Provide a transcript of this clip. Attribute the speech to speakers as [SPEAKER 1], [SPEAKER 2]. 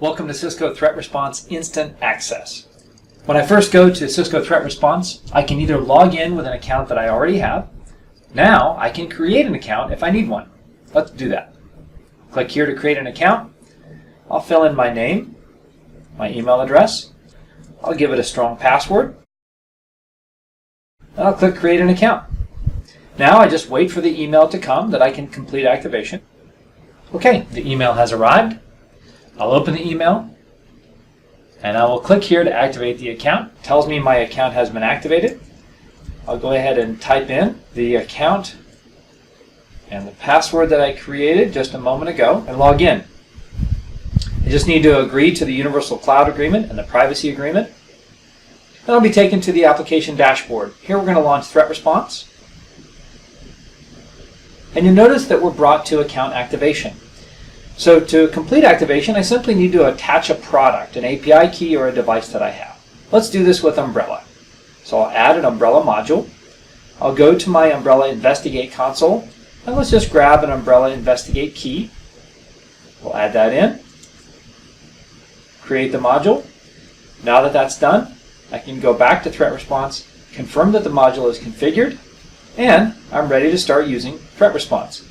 [SPEAKER 1] Welcome to Cisco Threat Response Instant Access. When I first go to Cisco Threat Response, I can either log in with an account that I already have. Now I can create an account if I need one. Let's do that. Click here to create an account. I'll fill in my name, my email address. I'll give it a strong password. I'll click Create an Account. Now I just wait for the email to come that I can complete activation. Okay, the email has arrived. I'll open the email and I will click here to activate the account. It tells me my account has been activated. I'll go ahead and type in the account and the password that I created just a moment ago and log in. I just need to agree to the Universal Cloud Agreement and the Privacy Agreement. Then I'll be taken to the application dashboard. Here we're going to launch Threat Response. And you'll notice that we're brought to account activation. So to complete activation, I simply need to attach a product, an API key, or a device that I have. Let's do this with Umbrella. So I'll add an Umbrella module. I'll go to my Umbrella Investigate console, and let's just grab an Umbrella Investigate key. We'll add that in. Create the module. Now that that's done, I can go back to Threat Response, confirm that the module is configured, and I'm ready to start using Threat Response.